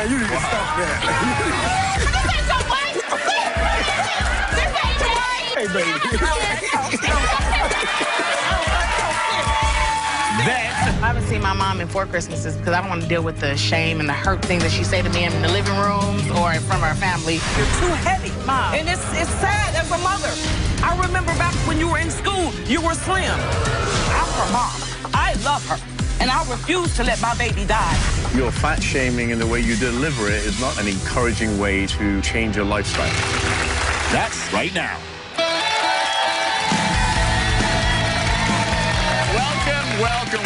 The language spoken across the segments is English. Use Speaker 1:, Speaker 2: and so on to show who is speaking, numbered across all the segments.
Speaker 1: Man, you need to stop that. Hey, baby.
Speaker 2: I haven't seen my mom in 4 Christmases because I don't want to deal with the shame and the hurt thing that she say to me in the living rooms or in front of our family.
Speaker 3: You're too heavy,
Speaker 2: Mom.
Speaker 3: and it's sad as a mother. I remember back when you were in school, you were slim. I'm her mom. I love her, and I refuse to let my baby die.
Speaker 4: Your fat shaming and the way you deliver it is not an encouraging way to change your lifestyle.
Speaker 5: That's right now.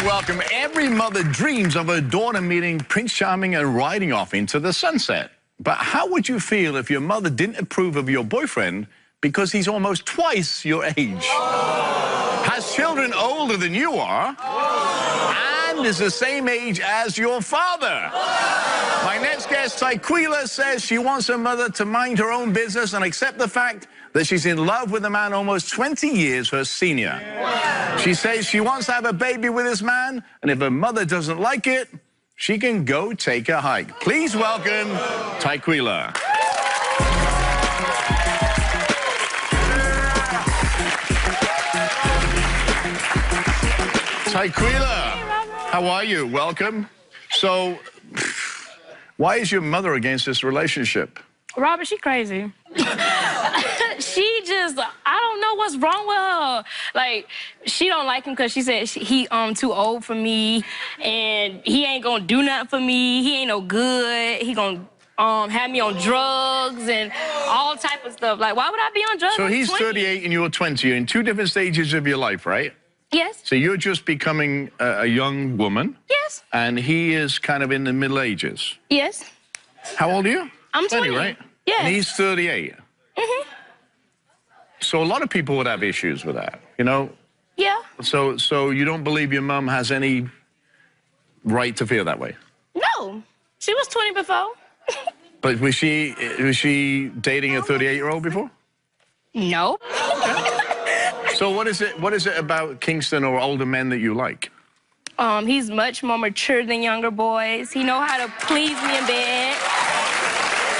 Speaker 4: Welcome. Every mother dreams of her daughter meeting Prince Charming and riding off into the sunset. But how would you feel if your mother didn't approve of your boyfriend because he's almost twice your age? Has children older than you are, and is the same age as your father? My next guest, Tyquila, says she wants her mother to mind her own business and accept the fact that she's in love with a man almost 20 years her senior. She says she wants to have a baby with this man, and if her mother doesn't like it, she can go take a hike. Please welcome Tyquila. Tyquila, how are you? Welcome. So, why is your mother against this relationship?
Speaker 6: Robert, she crazy. She just, I don't know what's wrong with her. Like, she don't like him because she said he too old for me, and he ain't gonna do nothing for me. He ain't no good. He gonna have me on drugs and all type of stuff. Like, why would I be on drugs?
Speaker 4: So he's
Speaker 6: 20?
Speaker 4: 38 and you're 20. You're in 2 different stages of your life, right?
Speaker 6: Yes.
Speaker 4: So you're just becoming a young woman.
Speaker 6: Yes.
Speaker 4: And he is kind of in the middle ages.
Speaker 6: Yes.
Speaker 4: How old are you?
Speaker 6: I'm 20,
Speaker 4: right?
Speaker 6: Yes.
Speaker 4: And he's 38.
Speaker 6: Mm-hmm.
Speaker 4: So a lot of people would have issues with that, you know?
Speaker 6: Yeah.
Speaker 4: So you don't believe your mom has any right to feel that way?
Speaker 6: No. She was 20 before.
Speaker 4: But was she dating a 38-year-old before?
Speaker 6: No.
Speaker 4: So what is it about Kingston or older men that you like?
Speaker 6: He's much more mature than younger boys. He know how to please me in bed.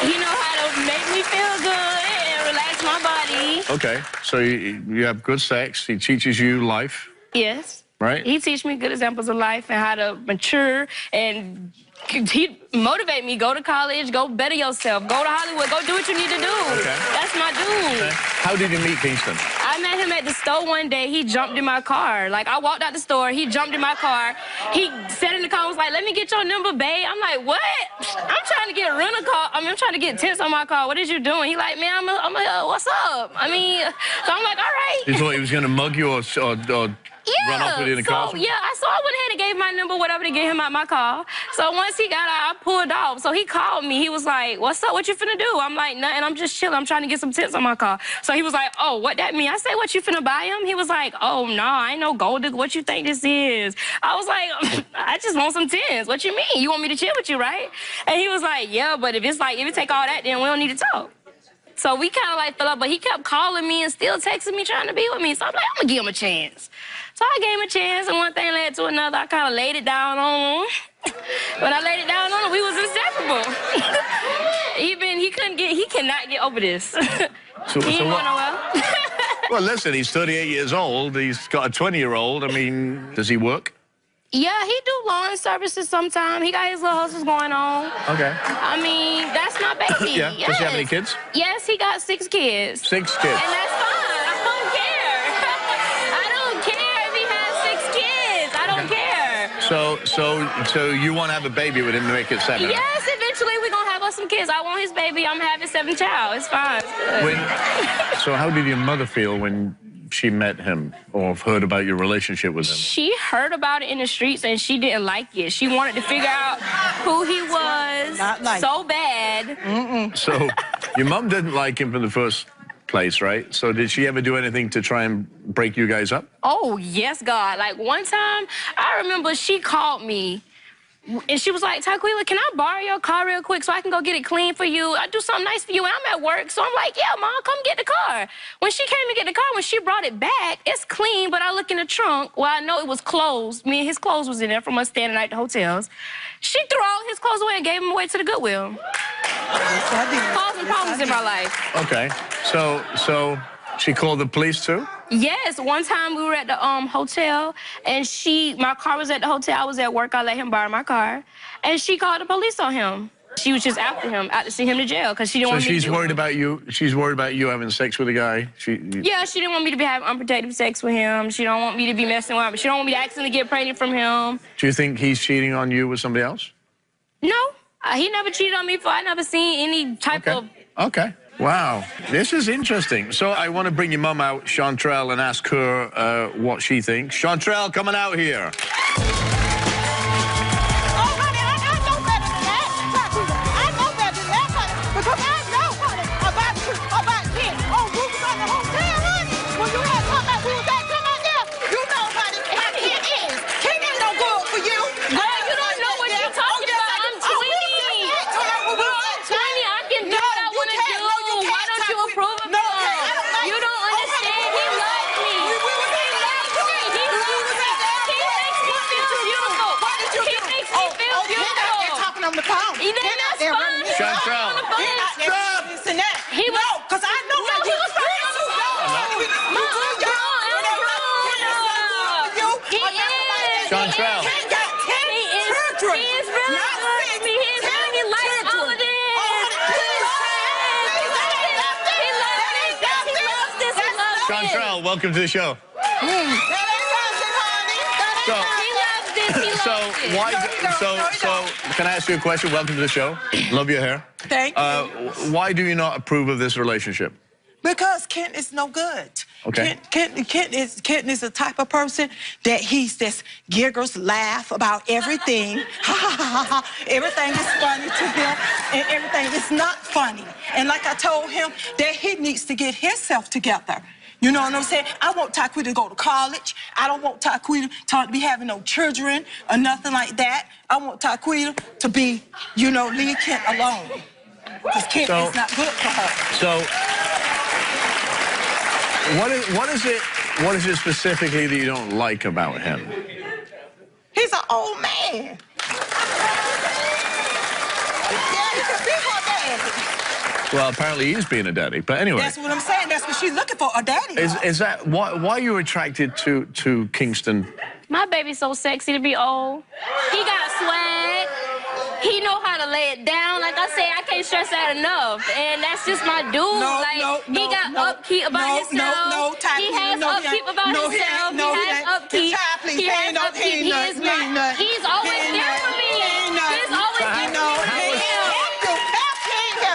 Speaker 6: He know how to make me feel good and relax my body.
Speaker 4: Okay, so you have good sex. He teaches you life.
Speaker 6: Yes.
Speaker 4: Right?
Speaker 6: He teach me good examples of life and how to mature, and he motivate me. Go to college, go better yourself, go to Hollywood, go do what you need to do.
Speaker 4: Okay.
Speaker 6: That's my dude.
Speaker 4: Okay. How did you meet Kingston?
Speaker 6: I met him at the store one day. He jumped in my car. Like, I walked out the store, he jumped in my car. He sat in the car and was like, let me get your number, babe. I'm like, what? I'm trying to get rental car. I'm trying to get tents on my car. What is you doing? He like, man, what's up? I mean, so I'm like, all right.
Speaker 4: You thought he was going to mug you or run off with you in the car?
Speaker 6: Yeah, so I went ahead and gave my number, whatever, to get him out my car. So once he got out, I pulled off. So he called me. He was like, what's up? What you finna do? I'm like, nothing. I'm just chilling. I'm trying to get some tents on my car. So he was like, oh, what that mean? I said, what, you finna buy him? He was like, oh, no, I ain't no gold digger. What you think this is? I was like, I just want some tents. What you mean? You want me to chill with you, right? And he was like, yeah, but if it take all that, then we don't need to talk. So we kind of like fell up, but he kept calling me and still texting me, trying to be with me. So I'm like, I'm gonna give him a chance. So I gave him a chance, and one thing led to another. I kind of laid it down on him. When I laid it down on him, we was inseparable. He cannot get over this.
Speaker 4: So
Speaker 6: he ain't going nowhere.
Speaker 4: Well, listen, he's 38 years old. He's got a 20-year-old. I mean, does he work?
Speaker 6: Yeah, he do lawn services sometimes. He got his little hustles going on.
Speaker 4: Okay.
Speaker 6: I mean, that's my baby.
Speaker 4: Yeah.
Speaker 6: Yes.
Speaker 4: Does he have any kids?
Speaker 6: Yes, he got 6 kids.
Speaker 4: 6 kids.
Speaker 6: And that's fine. I don't care. I don't care if he has 6 kids. I don't care.
Speaker 4: So you want to have a baby with him to make it 7?
Speaker 6: Yes, eventually we're going to have us some kids. I want his baby. I'm having 7th child. It's fine. It's good.
Speaker 4: So how did your mother feel when she met him or heard about your relationship with him?
Speaker 6: She heard about it in the streets, and she didn't like it. She wanted to figure out who he was so bad.
Speaker 4: So your mom didn't like him from the first place, right? So did she ever do anything to try and break you guys up?
Speaker 6: Oh, yes, God. Like, one time, I remember she called me And she was like, Taquila, can I borrow your car real quick so I can go get it clean for you? I do something nice for you, and I'm at work. So I'm like, yeah, Mom, come get the car. When she came to get the car, when she brought it back, it's clean, but I look in the trunk. Well, I know it was closed. Me and his clothes was in there from us standing at the hotels. She threw all his clothes away and gave them away to the Goodwill. Causing problems in my life.
Speaker 4: Okay. So she called the police too?
Speaker 6: Yes, one time we were at the hotel, and my car was at the hotel. I was at work. I let him borrow my car, and she called the police on him. She was just after him, out to send him to jail because she didn't want me to. So she's worried about you.
Speaker 4: She's worried about you having sex with a guy.
Speaker 6: Yeah, she didn't want me to be having unprotected sex with him. She don't want me to be messing with him. She don't want me to accidentally get pregnant from him.
Speaker 4: Do you think he's cheating on you with somebody else?
Speaker 6: No, he never cheated on me before. I never seen any type of.
Speaker 4: Okay. Wow, this is interesting. So I want to bring your mum out, Chantrell, and ask her what she thinks. Chantrell, coming out here. Chantrell.
Speaker 3: He was, because I know that he was
Speaker 4: Chantrell.
Speaker 6: He is really good to me. He really likes all of this. He loves this.
Speaker 4: Chantrell, welcome to the show. So, can I ask you a question? Welcome to the show. Love your hair.
Speaker 3: Thank you.
Speaker 4: Why do you not approve of this relationship?
Speaker 3: Because Kent is no good.
Speaker 4: Okay.
Speaker 3: Kent is the type of person that he's just giggles, laugh about everything. Ha ha ha ha. Everything is funny to him, and everything is not funny. And like I told him, that he needs to get himself together. You know what I'm saying? I want Taquila to go to college. I don't want Taquila to be having no children or nothing like that. I want Taquila to be, you know, leave Kent alone. Because Kent is not good for her.
Speaker 4: So, what is it specifically that you don't like about him?
Speaker 3: He's an old man. Yeah, he could be her daddy.
Speaker 4: Well, apparently he's being a daddy, but anyway.
Speaker 3: That's what I'm saying. That's what she's looking for, a daddy.
Speaker 4: Is that why are you attracted to Kingston?
Speaker 6: My baby's so sexy to be old. He got swag. He know how to lay it down. Like I say, I can't stress that enough. And that's just my dude. He got upkeep about himself. He has upkeep about himself. He has upkeep. He has upkeep. He's always there for me. He's always there for me.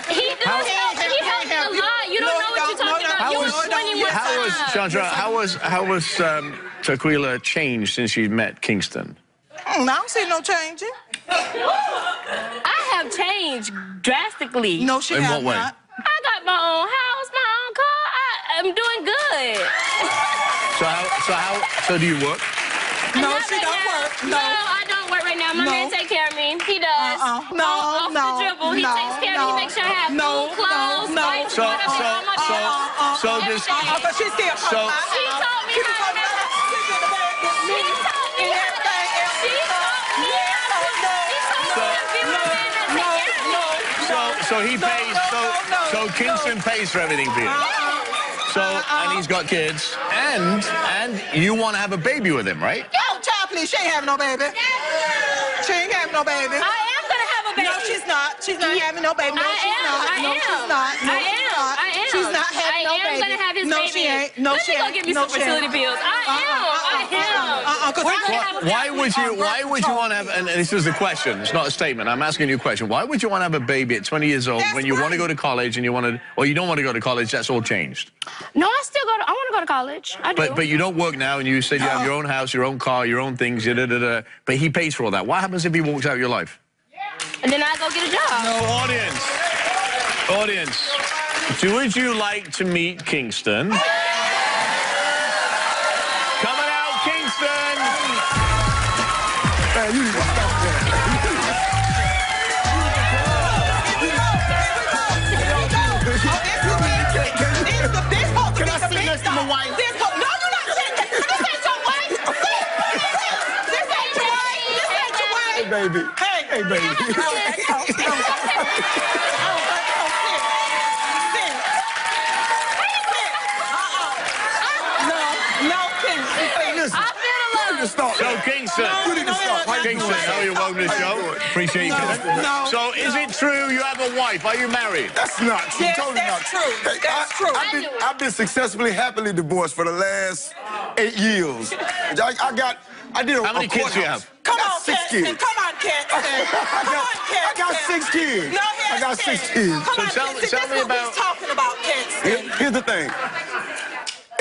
Speaker 6: He does help. He helps a lot. You don't know what you're talking about. You was 21
Speaker 4: Chandra, how was Taquila changed since you met Kingston?
Speaker 3: I don't see no changing.
Speaker 6: I have changed drastically.
Speaker 3: No, she has
Speaker 4: not. In what way?
Speaker 6: I got my own house, my own car. I'm doing good.
Speaker 4: So do you work?
Speaker 3: No, she don't work.
Speaker 6: No, I don't work right now. My man take care of me. He does. Off the dribble. He takes care of me. He makes sure I have food, clothes, lights, whatever on my bills.
Speaker 4: So this.
Speaker 3: But she's still.
Speaker 6: She taught me how to have. She taught me how to. She taught me how to.
Speaker 4: So he pays. So Kingston pays for everything for you. So and he's got kids, and you want to have a baby with him, right?
Speaker 3: Yo, child, please. She ain't having no baby. She ain't having no baby.
Speaker 6: I am gonna have a baby.
Speaker 3: No, she's not. She's not having no baby. No, she's not. No, she's not. No, she's not. She's not having no baby.
Speaker 6: I am gonna have his baby.
Speaker 3: No, she ain't. No, she ain't.
Speaker 6: Let me go get me some fertility pills. I am.
Speaker 4: Why would you want to have? And this is the question. It's not a statement. I'm asking you a question. Why would you want to have a baby at 20 years old when you want to go to college and you want to, or you don't want to go to college? That's all changed.
Speaker 6: No, I want to go to college. I do.
Speaker 4: But you don't work now, and you said you have your own house, your own car, your own things. But he pays for all that. What happens if he walks out of your life?
Speaker 6: And then I go get a job.
Speaker 4: No, audience. Would you like to meet Kingston? Coming out, Kingston!
Speaker 1: Man, you need to stop that. baby. Hey, baby.
Speaker 4: So, Kingston, Kingston, how are you? Welcome to the show. Appreciate you coming. So, is it true you have a wife? Are you married?
Speaker 1: That's not true.
Speaker 3: Yes,
Speaker 1: Totally not
Speaker 3: that's true. That's true.
Speaker 1: I've been successfully, happily divorced for the last 8 years. I did a
Speaker 4: How many kids do you have?
Speaker 3: Come on,
Speaker 1: 6
Speaker 3: Kingston.
Speaker 1: kids.
Speaker 3: Come on, Kingston.
Speaker 1: I got 6 kids.
Speaker 3: No,
Speaker 1: I got 6 kids.
Speaker 3: Come on,
Speaker 4: tell
Speaker 3: Kingston.
Speaker 4: me about-
Speaker 3: This is what we're talking about, Kingston.
Speaker 1: Here's the thing.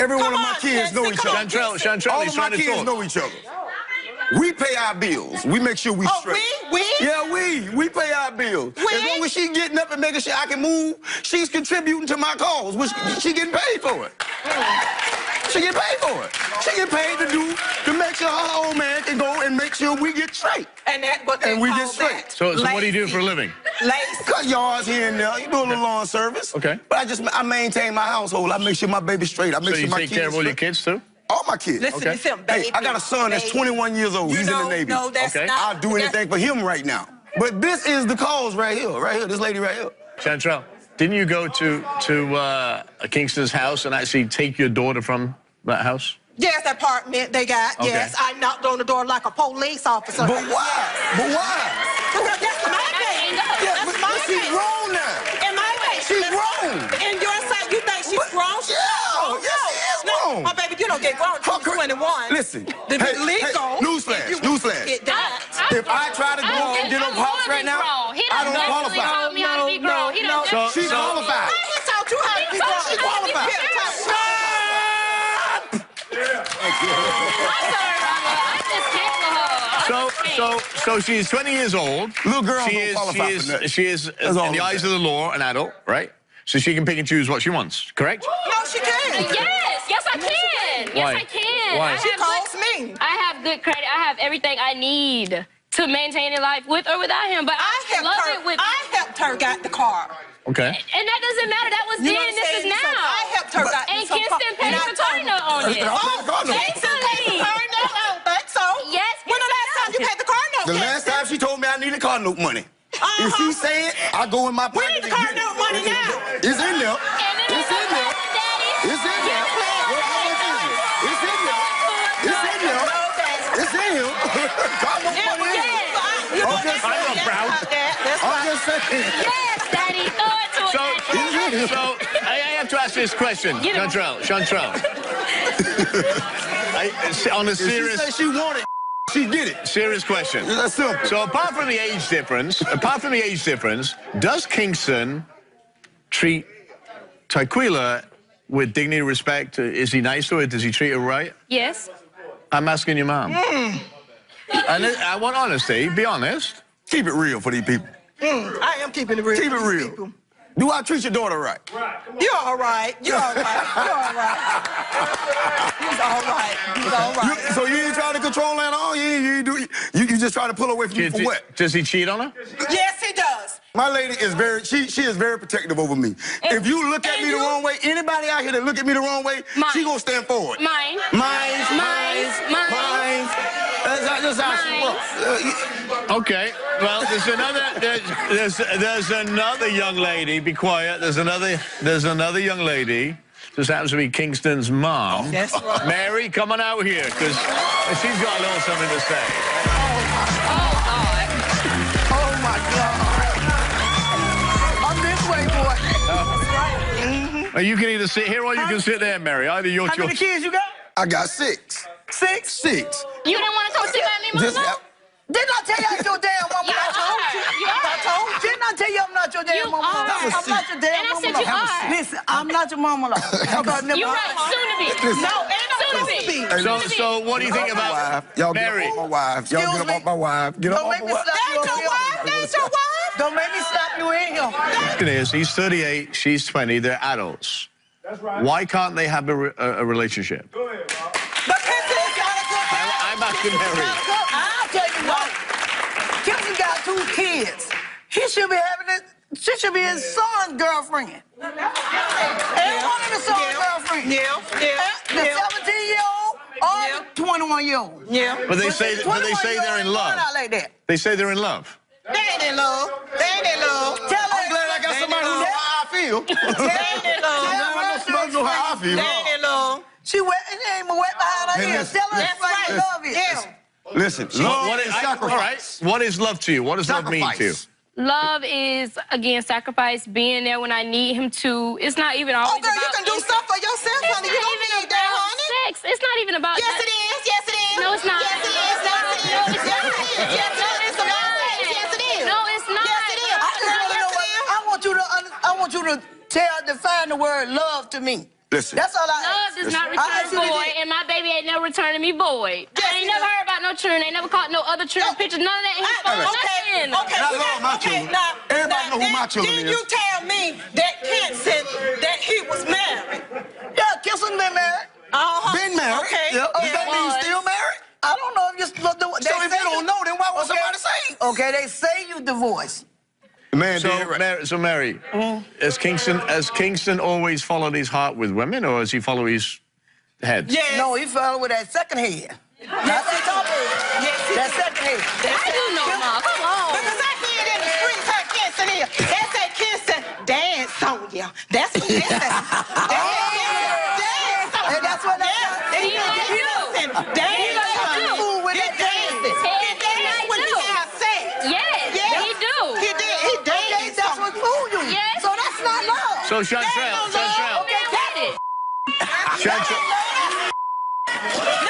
Speaker 1: Every one of my kids know each other.
Speaker 4: Chantrell,
Speaker 1: All
Speaker 4: he's
Speaker 1: of my
Speaker 4: trying to
Speaker 1: kids
Speaker 4: talk.
Speaker 1: know each other. We pay our bills. We make sure we straight.
Speaker 3: We?
Speaker 1: Yeah, we pay our bills. As long as she getting up and making sure I can move, she's contributing to my cause, which she getting paid for it. She get paid for it. She get paid to make sure her old man can go and make sure we get straight.
Speaker 3: And that's what they
Speaker 1: And we
Speaker 3: call
Speaker 1: get straight.
Speaker 3: that.
Speaker 4: So what do you do for a living?
Speaker 3: Lazy.
Speaker 1: Cut yards here and there. You do a little lawn service.
Speaker 4: Okay.
Speaker 1: But I maintain my household. I make sure my baby's straight. I make
Speaker 4: So
Speaker 1: sure
Speaker 4: you
Speaker 1: my
Speaker 4: take
Speaker 1: kids
Speaker 4: care of all your
Speaker 1: straight.
Speaker 4: kids, too?
Speaker 1: All my kids.
Speaker 3: Listen,
Speaker 4: Okay.
Speaker 3: listen, baby.
Speaker 1: Hey, I got a son that's
Speaker 3: baby.
Speaker 1: 21 years old. He's in the Navy.
Speaker 3: No, that's
Speaker 4: Okay.
Speaker 3: not.
Speaker 1: I'll do anything for him right now. But this is the cause right here, this lady right here.
Speaker 4: Chantrell, didn't you go to Kingston's house and actually take your daughter from that house?
Speaker 3: Yes, apartment they got.
Speaker 4: Okay.
Speaker 3: Yes, I knocked on the door like a police officer.
Speaker 1: But why? But why?
Speaker 3: Because that's my baby.
Speaker 1: Yeah,
Speaker 3: That's
Speaker 1: but
Speaker 3: my
Speaker 1: she's
Speaker 3: baby.
Speaker 1: grown now.
Speaker 3: And my baby.
Speaker 1: She's grown.
Speaker 3: In your sight, you think she's grown? She's
Speaker 1: Yeah,
Speaker 3: grown.
Speaker 1: yes, she is grown.
Speaker 3: My baby, you don't get grown until you're 21.
Speaker 1: Listen,
Speaker 3: The legal.
Speaker 1: newsflash, newsflash.
Speaker 3: Get that.
Speaker 1: If I try to go and get on pops right now, I don't qualify.
Speaker 6: taught me how to be grown. He done
Speaker 4: So-
Speaker 1: She's qualified.
Speaker 3: He taught you how to be grown.
Speaker 1: She qualified.
Speaker 4: So she's 20 years old.
Speaker 1: Little girl
Speaker 4: She
Speaker 1: don't
Speaker 4: is,
Speaker 1: qualify
Speaker 4: she
Speaker 1: for nothing.
Speaker 4: is, she is
Speaker 1: That's all
Speaker 4: in the
Speaker 1: I'm
Speaker 4: eyes of
Speaker 1: saying.
Speaker 4: the law, an adult, right? So she can pick and choose what she wants, correct?
Speaker 3: No, she can't.
Speaker 6: Yes, I can.
Speaker 4: Why?
Speaker 6: Yes, I can.
Speaker 4: Why?
Speaker 6: I
Speaker 3: She
Speaker 6: have
Speaker 3: calls
Speaker 6: good,
Speaker 3: me.
Speaker 6: I have good credit. I have everything I need to maintain a life with or without him. But I love it with.
Speaker 3: I helped her get the car.
Speaker 4: Okay.
Speaker 6: And that doesn't matter. That was
Speaker 3: You know
Speaker 6: then.
Speaker 3: what I'm
Speaker 6: This
Speaker 3: saying?
Speaker 6: is
Speaker 3: So
Speaker 6: now.
Speaker 3: I helped her get
Speaker 6: And
Speaker 3: some car.
Speaker 6: Kingston paid
Speaker 3: And I
Speaker 6: for
Speaker 3: told
Speaker 6: car note on it.
Speaker 1: I paid the car note.
Speaker 6: Basically.
Speaker 3: Car note? I don't think so.
Speaker 6: Yes,
Speaker 3: When the last time you paid the car note?
Speaker 1: The last time she told me I needed car note money. If she say it, I go in my
Speaker 3: We
Speaker 1: pocket.
Speaker 3: need the car note money now.
Speaker 1: It's in there.
Speaker 6: And then
Speaker 1: It's in there.
Speaker 6: Daddy.
Speaker 1: It's in there. How much is it? It's in there. It's in there. It's in here. Car note money in here. I'm just
Speaker 4: I'm
Speaker 1: saying.
Speaker 4: not proud.
Speaker 1: I'm just saying.
Speaker 6: Yes, Daddy. Throw it to
Speaker 4: So,
Speaker 6: it.
Speaker 4: so I have to ask this question, Chantrell. On a
Speaker 1: If she
Speaker 4: serious,
Speaker 1: say she wanted, she get it.
Speaker 4: serious question.
Speaker 1: That's simple.
Speaker 4: So apart from the age difference, does Kingston treat Tyquila with dignity and respect? Is he nice to her? Does he treat her right?
Speaker 6: Yes.
Speaker 4: I'm asking your mom. And I want honesty. Be honest.
Speaker 1: Keep it real for these people.
Speaker 3: I am keeping it real.
Speaker 1: Keep it real.
Speaker 3: People.
Speaker 1: Do I treat your daughter right?
Speaker 3: You're all right. You're all right. You're all right. He's all right. He's all right.
Speaker 1: So you ain't trying to control that at all? You just try to pull away from you for what?
Speaker 4: Does he cheat on her?
Speaker 3: Yes, he does.
Speaker 1: My lady is she is very protective over me. If you look at me the wrong way, anybody out here that look at me the wrong way, she gonna stand forward.
Speaker 6: Mine.
Speaker 1: Mine. That's how she
Speaker 6: Mine.
Speaker 1: works.
Speaker 4: Okay. Well, there's another young lady. Be quiet. There's another young lady. This happens to be Kingston's mom.
Speaker 3: That's right.
Speaker 4: Mary, come on out here, because she's got a little something to say.
Speaker 3: Oh, my God. I'm this way, boy. That's right.
Speaker 4: You can either sit here or you can sit there, Mary. Either your
Speaker 3: How many
Speaker 4: choice.
Speaker 3: kids you got?
Speaker 1: I got 6.
Speaker 3: 6?
Speaker 1: 6.
Speaker 6: You didn't want to come sit at me, Mama?
Speaker 3: Didn't I tell you I'm your damn mama?
Speaker 6: You
Speaker 3: I told you.
Speaker 6: are. You are.
Speaker 3: I told you. Didn't I tell you I'm not your damn
Speaker 6: You
Speaker 3: mama?
Speaker 6: are.
Speaker 3: I'm not your damn
Speaker 6: And I
Speaker 3: mama.
Speaker 6: said you are.
Speaker 3: Listen, I'm not your mama.
Speaker 6: You're right. Soon to be.
Speaker 3: No, ain't no soon to be.
Speaker 4: So what do you think about
Speaker 1: Y'all
Speaker 4: Mary?
Speaker 1: get off my wife. Y'all get off my wife. Get
Speaker 3: Don't
Speaker 1: off
Speaker 3: make
Speaker 1: my
Speaker 3: me
Speaker 1: wife.
Speaker 3: slap you in here. That's your wife? Don't make me slap you in here.
Speaker 4: He's 38, she's 20, they're adults.
Speaker 7: That's right.
Speaker 4: Why can't they have a relationship?
Speaker 7: Go ahead, Bob.
Speaker 3: But Kingston's got a good man.
Speaker 4: I'm asking Mary.
Speaker 3: I'll tell you what. Kingston got 2 kids. She should be his son's girlfriend. Every one of the son's girlfriend.
Speaker 8: Yeah.
Speaker 3: The 17-year-old or
Speaker 7: 21-year-old. Yeah.
Speaker 4: But they say they're in love.
Speaker 7: Out like that.
Speaker 4: They say they're in love.
Speaker 7: They ain't in love. They ain't in love.
Speaker 1: I'm glad I got somebody who knows how I feel.
Speaker 7: They ain't in love.
Speaker 1: Somebody know how I feel.
Speaker 7: They ain't in love. She wet, and they ain't wet behind her ears. Tell her that's right. Love is. Yeah.
Speaker 1: Listen, love is sacrifice.
Speaker 4: All right. What is love to you? What does love mean to you?
Speaker 6: Love is, again, sacrifice, being there when I need him to. It's not even always
Speaker 7: about... Oh, girl, you can do stuff for yourself, honey. You don't need that, honey.
Speaker 6: Sex. It's not even about...
Speaker 7: Yes, it is. Yes, it is.
Speaker 6: No, it's not.
Speaker 7: Yes, it is. No, it's not. Yes, it is. Yes, it is.
Speaker 6: No, it's not.
Speaker 7: Yes, it is. I want you to define the word love to me.
Speaker 1: Listen.
Speaker 7: That's all I
Speaker 6: Love does not return void, and my baby ain't never returning me void. I ain't never heard about no children. Ain't never caught no other children pictures. None of that. His phone, nothing.
Speaker 7: Okay.
Speaker 1: I love my children. Everybody know who my children is.
Speaker 7: Then you tell me that Kent said that he was married. Yeah, Kinson's been married.
Speaker 1: Been married?
Speaker 7: Okay.
Speaker 1: Yep. Does that mean he's still married?
Speaker 7: I don't know if you're supposed to.
Speaker 1: So if you don't know, then why would somebody say?
Speaker 7: Okay, they say you divorced.
Speaker 1: Man,
Speaker 4: so Mary, has Kingston always followed his heart with women, or does he follow his head?
Speaker 7: Yeah. No, he followed with that second head. That's his top head. Yes, that second head.
Speaker 6: I do know, Ma. Come on.
Speaker 7: Because I hear it in the streets how Kingston is. They say Kingston dance on you. That's what they say. Dance on you. And that's what they say. Dance on you. Fool with that dancing. He dance when he outside.
Speaker 6: Yes, he do.
Speaker 7: He did. He danced. That's what fool you.
Speaker 6: Yes.
Speaker 7: So that's not love.
Speaker 4: So Chantrell.
Speaker 7: Now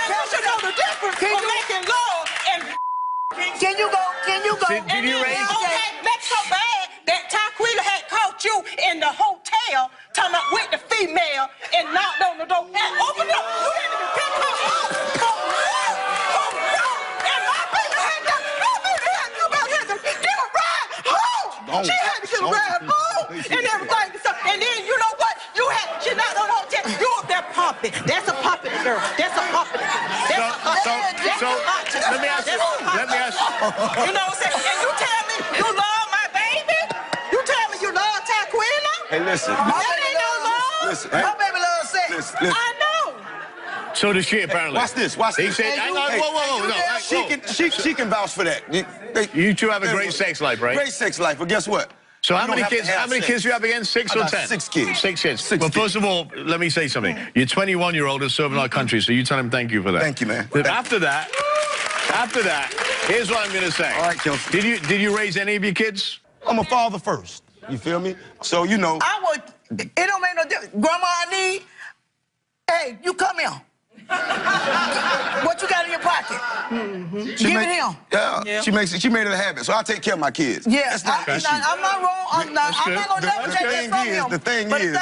Speaker 7: you should know the difference between making love and... Can you go?
Speaker 4: Did you raise...
Speaker 7: Okay, that's so bad that Taquilla had caught you in the hotel, talking about with the female, and knocked on the door. And open up. You had to be picked up. And my baby had to get a ride home. She had to get a ride home and everything. And then you know what? She knocked on the hotel. You up there pumping. That's a puppet girl. That's a puppet.
Speaker 4: Let me ask you.
Speaker 7: You know what I'm saying? And you tell me you love my baby? You tell me you love Taquilla?
Speaker 1: Hey, listen.
Speaker 7: That ain't no love.
Speaker 1: Listen.
Speaker 7: My baby loves sex.
Speaker 1: Listen.
Speaker 7: I know.
Speaker 4: So does she, apparently.
Speaker 1: Watch this.
Speaker 4: He said, hang on, whoa. No,
Speaker 1: she can vouch for that.
Speaker 4: You two have a great sex life, right?
Speaker 1: Great sex life, but guess what?
Speaker 4: So how many kids do you have again? 6 or 10?
Speaker 1: 6 kids.
Speaker 4: 6 kids. Well, first of all, let me say something. Your 21-year-old is serving our country, so you tell him thank you for that.
Speaker 1: Thank you, man.
Speaker 4: But after that, here's what I'm going to say.
Speaker 1: All right, Kelsey.
Speaker 4: Did you raise any of your kids?
Speaker 1: I'm a father first. You feel me? So, you know.
Speaker 7: It don't make no difference. Grandma, I need... Hey, you come here. What you got in your pocket? Give it him.
Speaker 1: Yeah. She made it a habit. So I take care of my kids.
Speaker 7: Yeah, I'm not wrong. I'm not gonna never take that from him.
Speaker 1: The thing
Speaker 7: is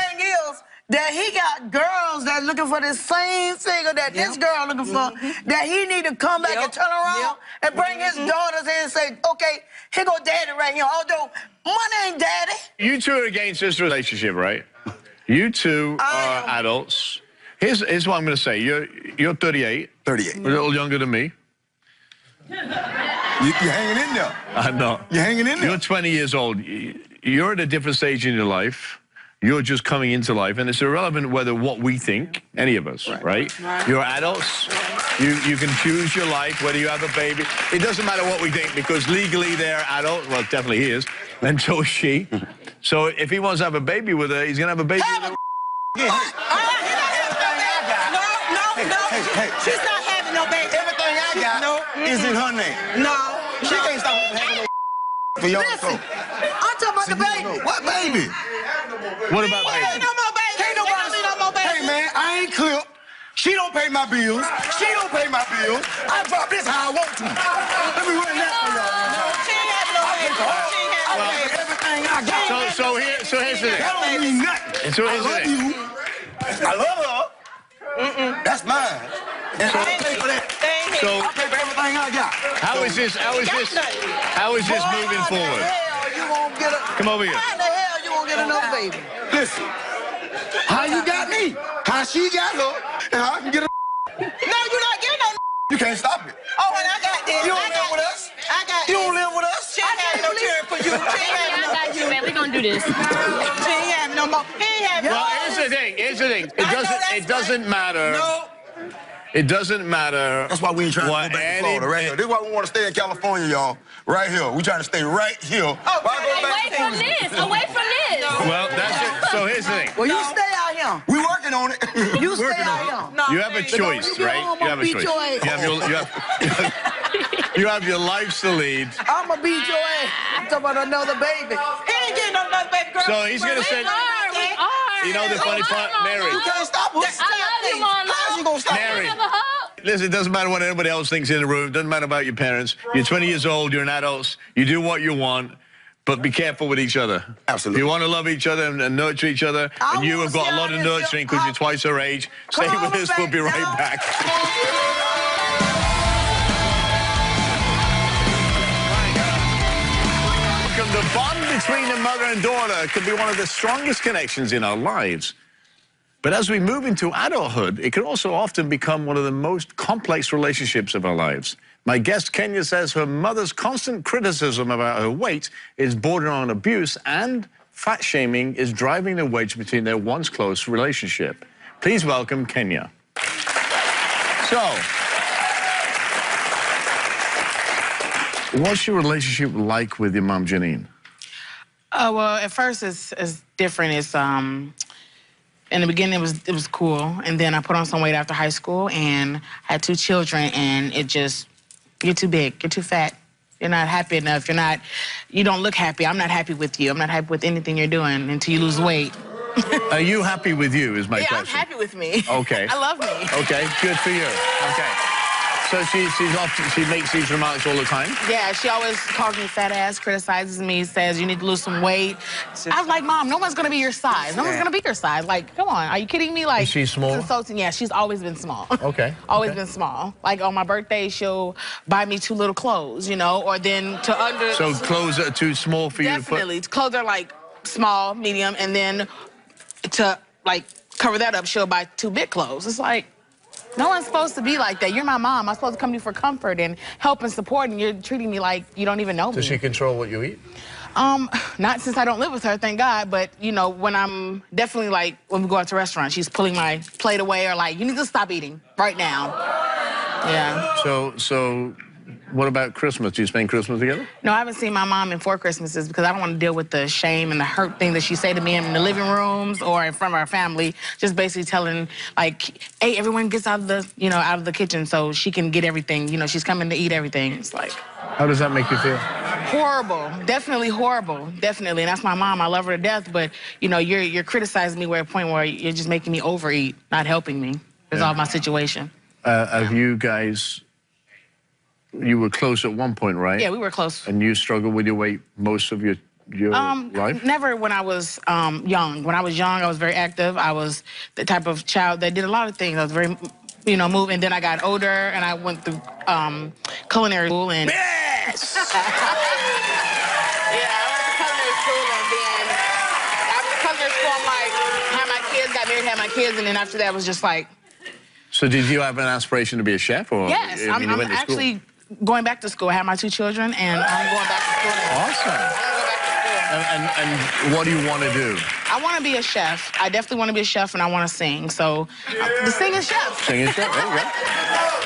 Speaker 7: that he got girls that looking for the same figure that this girl looking for. That he need to come back and turn around and bring his daughters in and say, okay, here go daddy right here. Although money ain't daddy.
Speaker 4: You two are against this relationship, right? You two are adults. Here's what I'm going to say. You're 38.
Speaker 1: 38.
Speaker 4: A little younger than me.
Speaker 1: You're hanging in there.
Speaker 4: I'm not.
Speaker 1: You're hanging in there.
Speaker 4: You're 20 years old. You're at a different stage in your life. You're just coming into life, and it's irrelevant whether what we think, any of us, right? You're adults. You can choose your life, whether you have a baby. It doesn't matter what we think, because legally they're adults. Well, definitely he is, and so is she. So if he wants to have a baby with her, he's going to have a baby with her.
Speaker 7: Hey, she's not having no baby.
Speaker 1: Everything I got is in her name.
Speaker 7: No.
Speaker 1: She can't stop having no for y'all.
Speaker 7: Listen, I'm talking about the baby.
Speaker 1: What baby?
Speaker 4: What about baby?
Speaker 7: Ain't no more baby. Ain't nobody no more baby.
Speaker 1: Hey, man, I ain't clipped. She don't pay my bills. She don't pay my bills. I drop this how I want to. Let me run that for y'all.
Speaker 7: She ain't having no baby. She ain't having no baby.
Speaker 1: Everything I got.
Speaker 4: So here's the thing.
Speaker 1: That don't mean nothing.
Speaker 4: So here's the
Speaker 1: I love
Speaker 4: thing.
Speaker 1: you. I love her. That's mine. And I pay for that.
Speaker 4: So
Speaker 1: I pay for everything I got.
Speaker 4: how is this moving forward? Come over here.
Speaker 7: How the hell you won't get another baby?
Speaker 1: Listen, how you got me? How she got her, and how I can get her.
Speaker 7: No, you're not getting no.
Speaker 1: You can't stop it.
Speaker 7: Oh, and I got this.
Speaker 1: You don't live with us. You don't live with us.
Speaker 7: She ain't having no children for you. She ain't having no.
Speaker 6: I got you, man. We're going to do this.
Speaker 7: She ain't having no more. He ain't having no more.
Speaker 4: Well, here's the thing. It doesn't matter.
Speaker 7: No.
Speaker 4: It doesn't matter.
Speaker 1: That's why we ain't trying to go back to Florida, right here. This is why we want to stay in California, y'all. Right here. We trying to stay right here.
Speaker 6: Away from this. Away from this.
Speaker 4: Well, that's it. So here's the thing.
Speaker 7: Well, you stay out here.
Speaker 1: We working on it.
Speaker 7: You stay out here.
Speaker 4: You have a choice, right? You have a choice. You have your lives to lead.
Speaker 7: I'm going to beat your ass. I'm talking about another baby. He ain't getting another baby girl.
Speaker 4: So he's going to say... You know the funny part, Mary?
Speaker 1: You can't stop us.
Speaker 6: I love you, Mom.
Speaker 1: How's you gonna stop
Speaker 4: Mary.
Speaker 6: Have a hug.
Speaker 4: Listen, it doesn't matter what anybody else thinks in the room. It doesn't matter about your parents. You're 20 years old. You're an adult. You do what you want, but be careful with each other.
Speaker 1: Absolutely.
Speaker 4: If you want to love each other and nurture each other, and you have got a lot of nurturing because you're twice her age, stay with us. We'll be right back. The bond between a mother and daughter could be one of the strongest connections in our lives. But as we move into adulthood, it can also often become one of the most complex relationships of our lives. My guest, Kenya, says her mother's constant criticism about her weight is bordering on abuse, and fat shaming is driving the wedge between their once close relationship. Please welcome Kenya. So, what's your relationship like with your mom, Janine?
Speaker 2: Well, at first it's different. It's in the beginning it was cool, and then I put on some weight after high school, and I had 2 children, and it just, you're too big, you're too fat, you're not happy enough, you don't look happy. I'm not happy with you. I'm not happy with anything you're doing until you lose weight.
Speaker 4: Are you happy with you? Is my question.
Speaker 2: Yeah, I'm happy with me.
Speaker 4: Okay.
Speaker 2: I love me.
Speaker 4: Okay, good for you. Okay. So she makes these remarks all the time?
Speaker 2: Yeah, she always calls me fat ass, criticizes me, says you need to lose some weight. I was like, Mom, no one's gonna be your size. No one's gonna be your size. Like, come on, are you kidding me? Like,
Speaker 4: is she small?
Speaker 2: Insulting. Yeah, she's always been small.
Speaker 4: Okay.
Speaker 2: Always been small. Like on my birthday, she'll buy me 2 little clothes, you know, or then to under.
Speaker 4: So clothes that are too small for you to put?
Speaker 2: Definitely. Clothes are like small, medium, and then to like cover that up, she'll buy 2 big clothes. It's like, no one's supposed to be like that. You're my mom. I'm supposed to come to you for comfort and help and support, and you're treating me like you don't even know me.
Speaker 4: Does she control what you eat?
Speaker 2: Not since I don't live with her, thank God. But, you know, when I'm definitely like, when we go out to restaurants, she's pulling my plate away or like, you need to stop eating right now. Yeah.
Speaker 4: So what about Christmas? Do you spend Christmas together?
Speaker 2: No, I haven't seen my mom in 4 Christmases because I don't want to deal with the shame and the hurt thing that she say to me in the living rooms or in front of our family. Just basically telling, like, hey, everyone gets out of the, you know, out of the kitchen so she can get everything. You know, she's coming to eat everything. It's like...
Speaker 4: How does that make you feel?
Speaker 2: Horrible. Definitely horrible. Definitely. And that's my mom. I love her to death. But, you know, you're criticizing me at a point where you're just making me overeat, not helping me resolve my situation.
Speaker 4: Have you guys... You were close at one point, right?
Speaker 2: Yeah, we were close.
Speaker 4: And you struggled with your weight most of your life?
Speaker 2: Never when I was young. When I was young, I was very active. I was the type of child that did a lot of things. I was very, you know, moving. Then I got older, and I went through culinary school. And
Speaker 4: yes!
Speaker 2: Yeah, I went to culinary school, and then after culinary school, I'm like, had my kids, got married, had my kids, and then after that was just like...
Speaker 4: So did you have an aspiration to be a chef? Or,
Speaker 2: yes,
Speaker 4: I mean,
Speaker 2: I'm actually... going back to school. I have my 2 children, and I'm going back to school now.
Speaker 4: Awesome.
Speaker 2: I'm going to go back to school.
Speaker 4: And what do you want to do?
Speaker 2: I want to be a chef. I definitely want to be a chef, and I want to sing. So, the singing chef.
Speaker 4: Singing chef, there you go.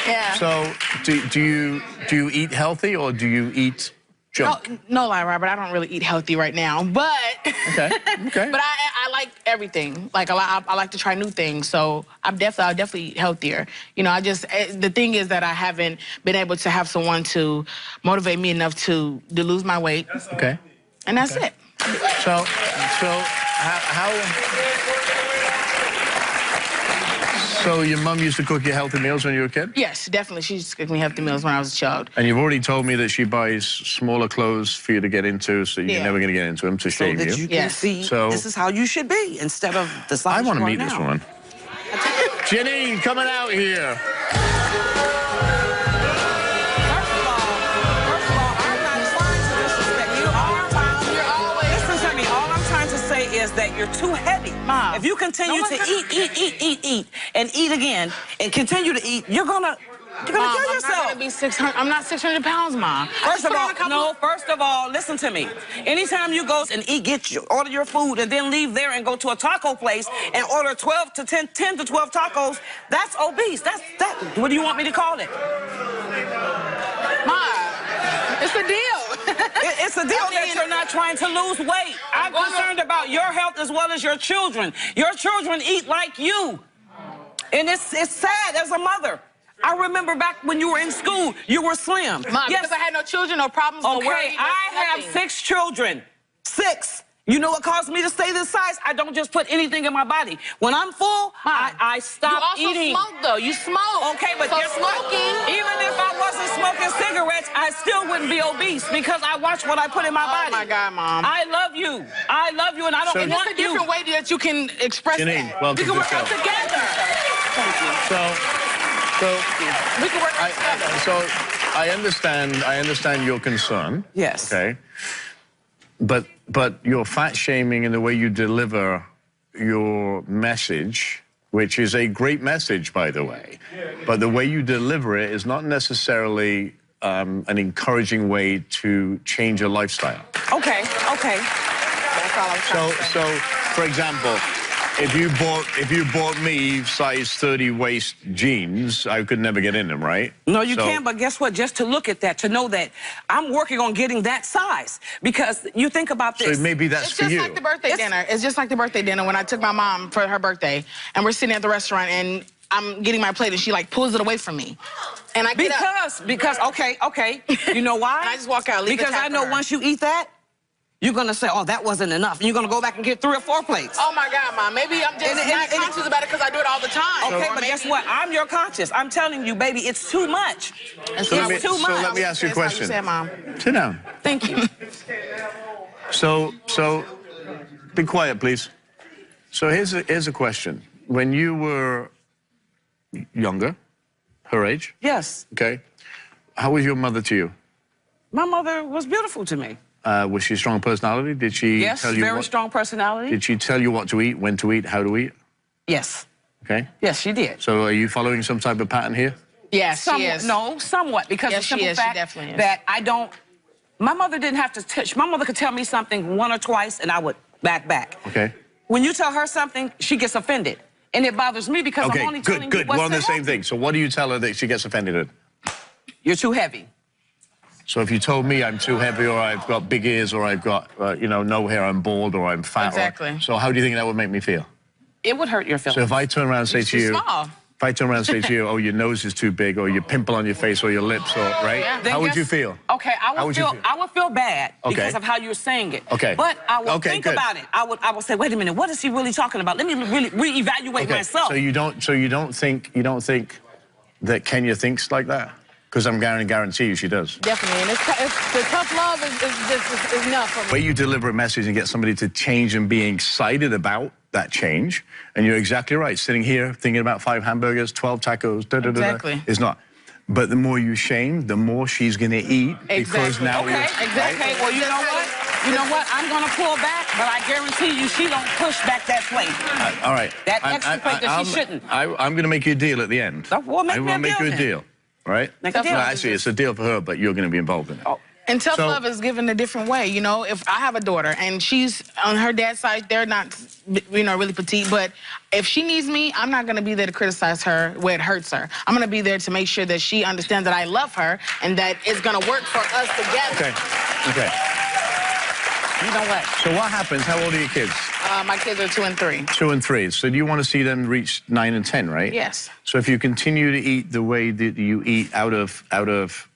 Speaker 2: Yeah.
Speaker 4: So, do you eat healthy, or do you eat junk?
Speaker 2: No lie, Robert. I don't really eat healthy right now, but...
Speaker 4: Okay.
Speaker 2: But I like everything. Like, I like to try new things, so I'll definitely eat healthier. You know, the thing is that I haven't been able to have someone to motivate me enough to lose my weight.
Speaker 4: Okay.
Speaker 2: And that's it.
Speaker 4: So So your mum used to cook you healthy meals when you were a kid?
Speaker 2: Yes, definitely. She used to cook me healthy meals when I was a child.
Speaker 4: And you've already told me that she buys smaller clothes for you to get into, so you're never going to get into them to shame
Speaker 7: so that you can see this is how you should be instead of the size
Speaker 4: I want to
Speaker 7: you are
Speaker 4: meet
Speaker 7: now.
Speaker 4: this woman. Janine, coming out here.
Speaker 7: Is that you're too heavy. Mom, if you continue to eat, and eat again, and continue to eat, you're gonna You're gonna kill yourself.
Speaker 2: I'm not gonna be 600. I'm not 600 pounds, Mom.
Speaker 7: First of all, listen to me. Anytime you go and order your food and then leave there and go to a taco place and order 10 to 12 tacos, that's obese. What do you want me to call it?
Speaker 2: Mom, it's a deal.
Speaker 7: It's a deal that you're not trying to lose weight. I'm concerned about your health as well as your children. Your children eat like you. And it's sad as a mother. I remember back when you were in school, you were slim.
Speaker 2: Mom, because I had no children, no problems, no worries.
Speaker 7: Okay, I have 6 children. 6. You know what caused me to stay this size? I don't just put anything in my body. When I'm full,
Speaker 2: Mom,
Speaker 7: I stop eating.
Speaker 2: You also smoke, though. You smoke.
Speaker 7: Okay, but guess what? Even if I wasn't smoking cigarettes, I still wouldn't be obese because I watch what I put in my body.
Speaker 2: Oh, my God, Mom.
Speaker 7: I love you. I love you, and I don't want you.
Speaker 2: It's a different way that you can express
Speaker 4: Janine,
Speaker 2: that.
Speaker 4: welcome
Speaker 7: We can
Speaker 4: to
Speaker 7: work
Speaker 4: the
Speaker 7: out
Speaker 4: show.
Speaker 7: together. Thank you.
Speaker 2: We can work out together.
Speaker 4: So I understand your concern.
Speaker 7: Yes.
Speaker 4: Okay. But your fat shaming and the way you deliver your message, which is a great message, by the way, but the way you deliver it is not necessarily an encouraging way to change your lifestyle.
Speaker 7: Okay.
Speaker 2: That's all I'm trying to say.
Speaker 4: So, for example, if you bought me size 30 waist jeans, I could never get in them, right?
Speaker 7: No, you can't, but guess what? Just to look at that, to know that I'm working on getting that size. Because you think about this.
Speaker 4: So maybe that's for you.
Speaker 2: It's just like the birthday dinner. It's just like the birthday dinner when I took my mom for her birthday, and we're sitting at the restaurant, and I'm getting my plate, and she, like, pulls it away from me. And I get up.
Speaker 7: Because, okay. You know why?
Speaker 2: And I just walk out, leave
Speaker 7: because
Speaker 2: the tab
Speaker 7: I know
Speaker 2: for her.
Speaker 7: once you eat that, you're going to say, oh, that wasn't enough. And you're going to go back and get 3 or 4 plates.
Speaker 2: Oh, my God, Mom. Maybe I'm just not conscious about it because I do it all the time.
Speaker 7: Okay, but guess what? I'm your conscious. I'm telling you, baby, it's too much.
Speaker 4: So let me ask you a question.
Speaker 2: That's how you said, Mom.
Speaker 4: Sit down.
Speaker 7: Thank you.
Speaker 4: So be quiet, please. So here's a question. When you were younger, her age?
Speaker 7: Yes.
Speaker 4: Okay. How was your mother to you?
Speaker 7: My mother was beautiful to me.
Speaker 4: Was she a strong personality? Did she tell you
Speaker 7: very strong personality.
Speaker 4: Did she tell you what to eat, when to eat, how to eat?
Speaker 7: Yes.
Speaker 4: Okay.
Speaker 7: Yes, she did.
Speaker 4: So are you following some type of pattern here?
Speaker 2: Yes, she is.
Speaker 7: No, somewhat, because
Speaker 2: Yes,
Speaker 7: the simple
Speaker 2: she is. She
Speaker 7: fact
Speaker 2: definitely is.
Speaker 7: that I don't. My mother didn't have to touch. My mother could tell me something 1 or twice, and I would back.
Speaker 4: Okay.
Speaker 7: When you tell her something, she gets offended, and it bothers me because I'm only telling you
Speaker 4: good.
Speaker 7: what's
Speaker 4: We're on the
Speaker 7: to
Speaker 4: same
Speaker 7: help
Speaker 4: thing.
Speaker 7: you.
Speaker 4: So what do you tell her that she gets offended at?
Speaker 7: You're too heavy.
Speaker 4: So if you told me I'm too heavy, or I've got big ears, or I've got no hair, I'm bald, or I'm fat.
Speaker 2: Exactly.
Speaker 4: So how do you think that would make me feel?
Speaker 7: It would hurt your feelings.
Speaker 4: So if I turn around and say to you,
Speaker 2: small.
Speaker 4: if I turn around and say to you, oh, your nose is too big, or your pimple on your face, or your lips, or right?
Speaker 2: Yeah.
Speaker 7: Then
Speaker 4: How would
Speaker 7: guess-
Speaker 4: you feel?
Speaker 7: Okay, I would feel bad
Speaker 4: Okay.
Speaker 7: because of how you're saying it.
Speaker 4: Okay.
Speaker 7: But I would think
Speaker 4: good.
Speaker 7: about it. I would say, wait a minute, what is he really talking about? Let me really reevaluate
Speaker 4: Okay.
Speaker 7: myself.
Speaker 4: So you don't think that Kenya thinks like that? Because I'm guarantee you she does.
Speaker 2: Definitely. And the tough love is enough for me.
Speaker 4: The way you deliver a message and get somebody to change and be excited about that change, and you're exactly right, sitting here thinking about 5 hamburgers, 12 tacos,
Speaker 2: Exactly.
Speaker 4: is not. But the more you shame, the more she's going to eat. Because
Speaker 2: Exactly.
Speaker 4: now
Speaker 7: Okay,
Speaker 2: Exactly.
Speaker 7: Okay, well, you know what? You know what? I'm going to pull back, but I guarantee you she don't push back that plate.
Speaker 4: all right.
Speaker 7: That extra plate that she shouldn't.
Speaker 4: I'm going to make you a deal at the end.
Speaker 7: Oh, well, make
Speaker 4: I
Speaker 7: me
Speaker 4: will
Speaker 7: a
Speaker 4: make
Speaker 7: deal
Speaker 4: you a
Speaker 7: then.
Speaker 4: deal, right?
Speaker 7: Make a deal.
Speaker 4: No, actually, it's a deal for her, but you're going to be involved in it.
Speaker 7: Oh.
Speaker 2: And tough
Speaker 4: So-
Speaker 2: love is given a different way. You know, if I have a daughter and she's on her dad's side, they're not, really petite. But if she needs me, I'm not going to be there to criticize her where it hurts her. I'm going to be there to make sure that she understands that I love her and that it's going to work for us together.
Speaker 4: Okay.
Speaker 7: You know what?
Speaker 4: So what happens? How old are your kids?
Speaker 2: My kids are 2 and 3.
Speaker 4: 2 and 3. So do you want to see them reach 9 and 10, right?
Speaker 2: Yes.
Speaker 4: So if you continue to eat the way that you eat out of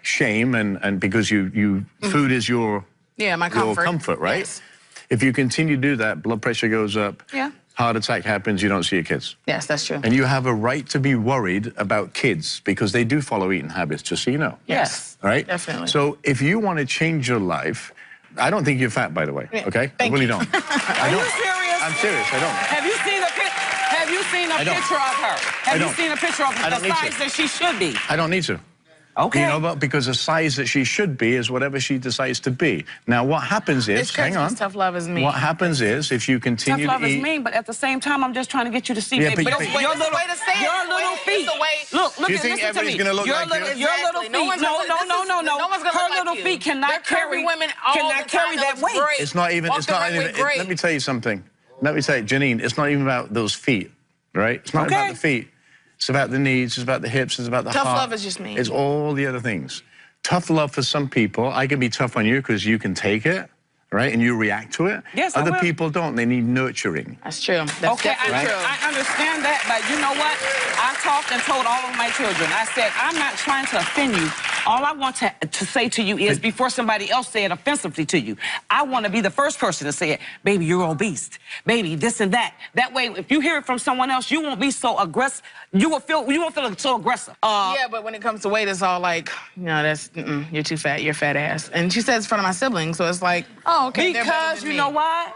Speaker 4: shame and because food is your
Speaker 2: my
Speaker 4: comfort, right?
Speaker 2: Yes.
Speaker 4: If you continue to do that, blood pressure goes up.
Speaker 2: Yeah.
Speaker 4: Heart attack happens, you don't see your kids.
Speaker 2: Yes, that's true.
Speaker 4: And you have a right to be worried about kids because they do follow eating habits, just so you know.
Speaker 2: Yes.
Speaker 4: All right?
Speaker 2: Definitely.
Speaker 4: So if you want to change your life, I don't think you're fat, by the way, okay?
Speaker 2: Thank
Speaker 4: I really
Speaker 2: you.
Speaker 4: don't.
Speaker 7: Are you serious?
Speaker 4: I'm serious, I don't.
Speaker 7: Have you seen a
Speaker 4: I don't.
Speaker 7: picture of her?
Speaker 4: I
Speaker 7: Have you
Speaker 4: don't.
Speaker 7: seen a picture of
Speaker 4: I don't
Speaker 7: the
Speaker 4: need
Speaker 7: size
Speaker 4: to.
Speaker 7: that she should be?
Speaker 4: I don't need to.
Speaker 3: Okay.
Speaker 4: You know, but because the size that she should be is whatever she decides to be. Now, what happens is, hang on.
Speaker 2: Tough love is mean.
Speaker 4: What happens is, if you continue
Speaker 3: Tough love
Speaker 4: to eat...
Speaker 3: is mean, but at the same time, I'm just trying to get you to see,
Speaker 4: Yeah,
Speaker 3: baby.
Speaker 4: but
Speaker 3: Your little feet. Look,
Speaker 4: Do you think
Speaker 3: listen to
Speaker 4: everybody's
Speaker 3: me.
Speaker 4: gonna look like you?
Speaker 3: Your little feet. No. Her little feet cannot carry that weight.
Speaker 4: It's not even, let me tell you something. Let me tell you, Janine, it's not even about those feet, right? It's not about the feet. It's about the knees, it's about the hips, it's about the heart.
Speaker 2: Tough love is just me.
Speaker 4: It's all the other things. Tough love for some people, I can be tough on you because you can take it, right? And you react to it.
Speaker 3: Yes,
Speaker 4: Other people don't, they need nurturing.
Speaker 2: That's true. That's
Speaker 3: okay,
Speaker 2: true.
Speaker 3: I understand that, but you know what? I talked and told all of my children, I said, I'm not trying to offend you. All I want to say to you is, before somebody else say it offensively to you, I want to be the first person to say it. Baby, you're obese. Baby, this and that. That way, if you hear it from someone else, you won't be so aggressive. You won't feel so aggressive.
Speaker 2: Yeah, but when it comes to weight, it's all like, no, that's, you're too fat, you're a fat ass. And she says in front of my siblings, so it's like, oh, okay.
Speaker 3: Because you know why?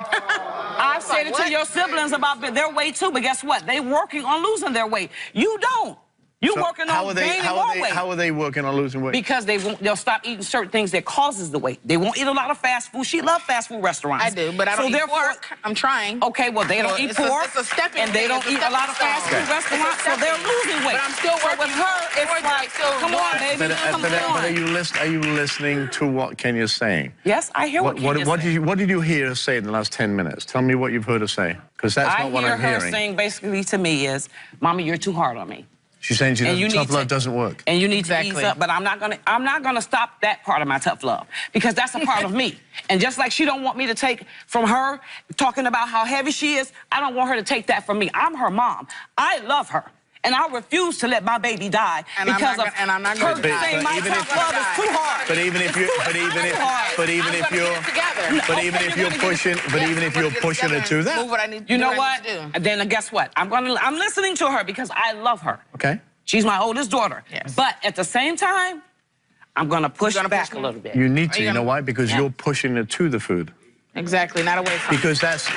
Speaker 3: I've said it to your siblings about their weight too, but guess what? They're working on losing their weight. You don't. You're working on gaining more weight.
Speaker 4: How are they working on losing weight?
Speaker 3: Because they'll stop eating certain things that causes the weight. They won't eat a lot of fast food. She loves fast food restaurants.
Speaker 2: I do, but I don't eat pork. I'm trying.
Speaker 3: Okay, well, they don't eat pork.
Speaker 2: It's a stepping
Speaker 3: and they don't eat a lot of fast food restaurants, so they're losing weight.
Speaker 2: But I'm still working.
Speaker 3: With her, it's like, come on, baby, come on.
Speaker 4: But are you listening to what Kenya's saying?
Speaker 3: Yes, I hear what Kenya's saying.
Speaker 4: What did you hear her say in the last 10 minutes? Tell me what you've heard her say, because that's not what I'm hearing.
Speaker 3: I hear her saying basically to me is, Mama, you're too hard on me.
Speaker 4: She's saying tough love doesn't work.
Speaker 3: And you need to ease up, but I'm not gonna stop that part of my tough love, because that's a part of me. And just like she don't want me to take from her, talking about how heavy she is, I don't want her to take that from me. I'm her mom. I love her. And I refuse to let my baby die because of her saying my tough love is too hard.
Speaker 4: But even if you're pushing her to that.
Speaker 3: You know what? Then guess what? I'm listening to her because I love her.
Speaker 4: Okay.
Speaker 3: She's my oldest daughter.
Speaker 2: Yes.
Speaker 3: But at the same time, I'm gonna push back a little bit.
Speaker 4: You need to. You know why? Because you're pushing her to the food.
Speaker 2: Exactly, not away from
Speaker 4: Because that's,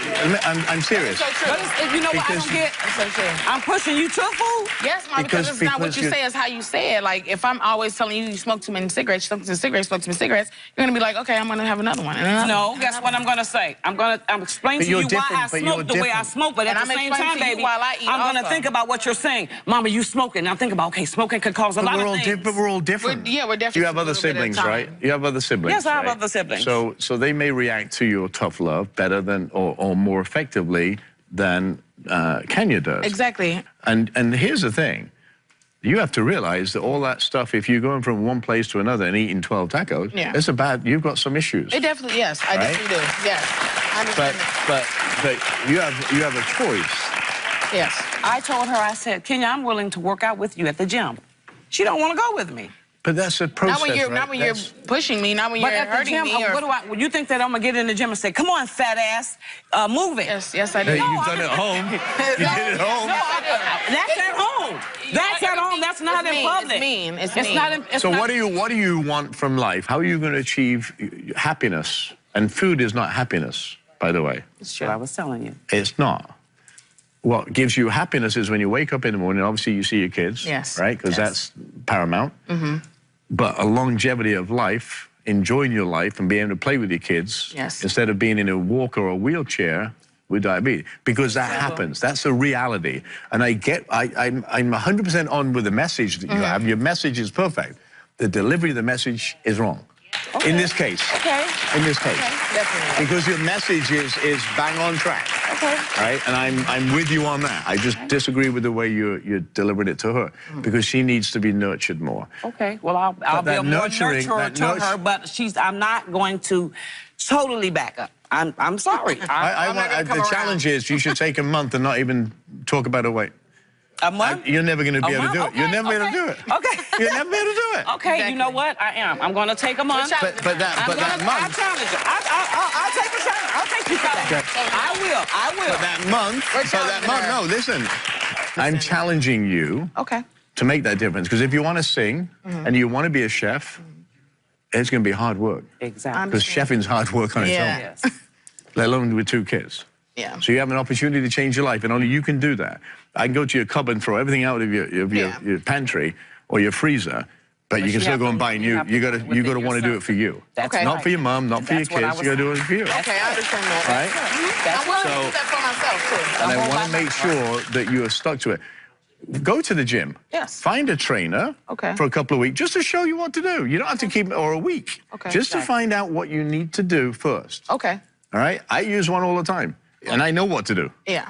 Speaker 4: I'm serious.
Speaker 2: So true.
Speaker 3: But you know what I don't get?
Speaker 2: So true.
Speaker 3: I'm pushing you to food?
Speaker 2: Yes, Mom, because it's not what you say, it's how you say it. Like, if I'm always telling you smoke too many cigarettes, smoke too many cigarettes, you're gonna be like, okay, I'm gonna have another one.
Speaker 3: No, guess what I'm gonna say? I'm explaining to you why I smoke the way I smoke, but at the same time, baby, I'm gonna think about what you're saying. Mama, you smoking. Now think about, okay, smoking could cause a lot of things.
Speaker 4: But we're all different.
Speaker 2: Yeah, we're definitely.
Speaker 4: You have other siblings, right? You have other siblings.
Speaker 3: Yes, I have other siblings.
Speaker 4: So they may react to your tough love better than or more effectively than Kenya does.
Speaker 2: Exactly.
Speaker 4: And here's the thing. You have to realize that all that stuff, if you're going from one place to another and eating 12 tacos, you've got some issues.
Speaker 2: It definitely, yes, I definitely do. Yes. I understand
Speaker 4: but you have a choice.
Speaker 2: Yes.
Speaker 3: I told her, I said, Kenya, I'm willing to work out with you at the gym. She don't want to go with me.
Speaker 4: But that's a process,
Speaker 2: not when you're pushing me, not when you're hurting me.
Speaker 3: What you think that I'm gonna get in the gym and say, come on, fat ass, move it?
Speaker 2: Yes, I do.
Speaker 4: Hey, you've done it at home. You did it at home.
Speaker 3: That's at home. That's at home. That's not in public.
Speaker 2: It's mean. It's mean.
Speaker 4: So what do you want from life? How are you going to achieve happiness? And food is not happiness, by the way.
Speaker 3: That's what I was telling you.
Speaker 4: It's not. What gives you happiness is when you wake up in the morning, obviously you see your kids, right? Because that's paramount. But a longevity of life, enjoying your life and being able to play with your kids instead of being in a walker or a wheelchair with diabetes, because that happens. That's a reality. And I'm 100% on with the message that you have. Your message is perfect. The delivery of the message is wrong. In this case. In this case.
Speaker 2: Definitely.
Speaker 4: Because your message is bang on track. Right? And I'm with you on that. I just disagree with the way you delivered it to her, because she needs to be nurtured more.
Speaker 3: Okay. Well, I'll be a more nurturer to her, but I'm not going to totally back up. I'm sorry.
Speaker 4: The challenge is you should take a month and not even talk about her weight.
Speaker 3: A month?
Speaker 4: You're never going to be able to do it. You're never going to do it.
Speaker 3: Okay.
Speaker 4: You're never going to do it.
Speaker 3: Okay, you know what? I am. I'm going to take a month.
Speaker 4: But that month.
Speaker 3: I'll challenge you. I'll take a challenge. I'll take you for that. I will.
Speaker 4: But that month, no, listen. I'm challenging you to make that difference. Because if you want to sing and you want to be a chef, it's going to be hard work.
Speaker 3: Exactly.
Speaker 4: Because chefing's hard work on its own.
Speaker 3: Yes.
Speaker 4: Let alone with 2 kids.
Speaker 2: Yeah.
Speaker 4: So you have an opportunity to change your life, and only you can do that. I can go to your cupboard and throw everything out of your pantry or your freezer, But you can still go and buy new. You gotta want to do it for you.
Speaker 8: That's
Speaker 2: Okay.
Speaker 4: Not for your mom, not for your kids. You gotta do it for you.
Speaker 2: Okay, I understand that.
Speaker 4: Right?
Speaker 2: I'm willing to do that for myself, too.
Speaker 4: And I want to make sure that you are stuck to it. Go to the gym.
Speaker 2: Yes.
Speaker 4: Find a trainer for a couple of weeks just to show you what to do. You don't have to keep it, or a week.
Speaker 2: Okay.
Speaker 4: Just to find out what you need to do first.
Speaker 2: Okay.
Speaker 4: All right? I use one all the time, and I know what to do.
Speaker 2: Yeah.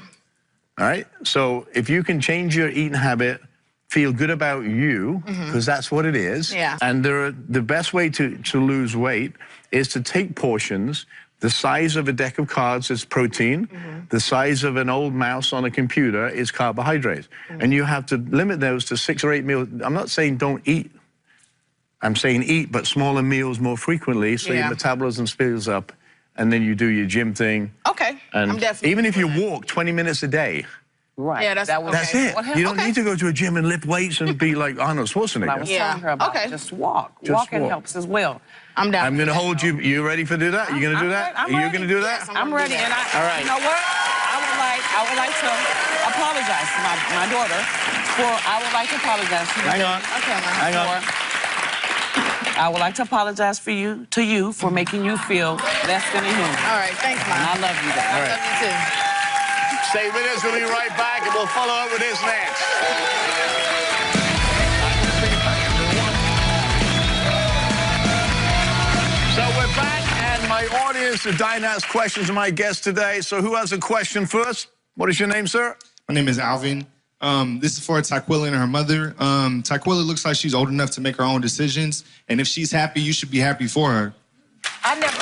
Speaker 4: All right? So if you can change your eating habit, feel good about you, because that's what it is.
Speaker 2: Yeah.
Speaker 4: And the best way to lose weight is to take portions. The size of a deck of cards is protein. The size of an old mouse on a computer is carbohydrates. And you have to limit those to 6 or 8 meals. I'm not saying don't eat. I'm saying eat, but smaller meals more frequently so your metabolism speeds up, and then you do your gym thing.
Speaker 2: Okay.
Speaker 4: And
Speaker 2: I'm definitely
Speaker 4: even if you walk 20 minutes a day,
Speaker 8: Right.
Speaker 2: Yeah,
Speaker 4: that's it. You don't need to go to a gym and lift weights and be like Arnold Schwarzenegger.
Speaker 8: I was telling her about just walk. Walking helps as well.
Speaker 2: I'm down.
Speaker 4: I'm going to hold you. You ready to do that? You going to do that? Are you going to do that?
Speaker 8: I'm ready. And
Speaker 4: All right.
Speaker 8: You know what? I would like to apologize to my daughter for. I would like to apologize to you.
Speaker 4: Hang on.
Speaker 2: Okay,
Speaker 4: Hang on.
Speaker 8: I would like to apologize to you for making you feel less than a human.
Speaker 2: All right, thanks, Mom.
Speaker 8: And I love you,
Speaker 2: I love you, too.
Speaker 4: Stay with us. We'll be right back, and we'll follow up with this next. So we're back, and my audience, the Dynas questions, are my guest today. So who has a question first? What is your name, sir?
Speaker 9: My name is Alvin. This is for Taquilla and her mother. Taquilla looks like she's old enough to make her own decisions, and if she's happy, you should be happy for her.
Speaker 3: I never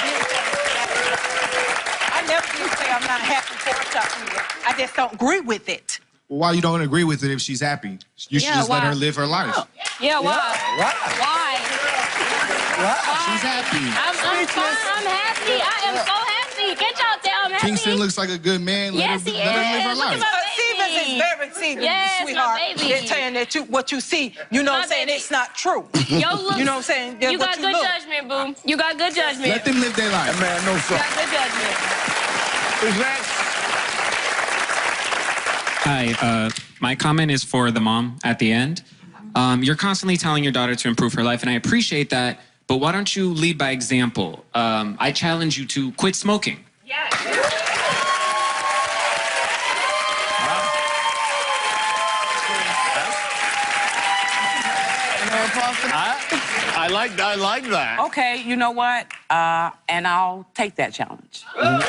Speaker 3: did say I'm not happy for Taquilla. I just don't agree with it.
Speaker 9: Well, why you don't agree with it if she's happy? You should just let her live her life.
Speaker 6: Yeah, why? Why?
Speaker 9: She's happy.
Speaker 6: I'm fine. I'm happy. I am so happy. Can't y'all tell I'm happy?
Speaker 9: Kingston looks like a good man.
Speaker 6: Yes, he
Speaker 9: let her live her
Speaker 6: is. Look
Speaker 9: life.
Speaker 6: at my
Speaker 3: Stevens is
Speaker 6: baby.
Speaker 3: very Stevens,
Speaker 6: Yes,
Speaker 3: sweetheart.
Speaker 6: my baby.
Speaker 3: They're saying that what you see, you know what I'm saying,
Speaker 6: baby.
Speaker 3: it's not true.
Speaker 6: Yo, look.
Speaker 3: You know what I'm saying?
Speaker 6: You got good judgment, boo. You got good judgment.
Speaker 9: Let them live their life.
Speaker 1: That man knows
Speaker 6: You
Speaker 1: something.
Speaker 6: got good judgment.
Speaker 4: Who's next?
Speaker 10: Hi, my comment is for the mom at the end. You're constantly telling your daughter to improve her life, and I appreciate that, but why don't you lead by example? I challenge you to quit smoking.
Speaker 6: Yes.
Speaker 4: I like that.
Speaker 8: Okay, you know what? And I'll take that challenge.
Speaker 4: Wow.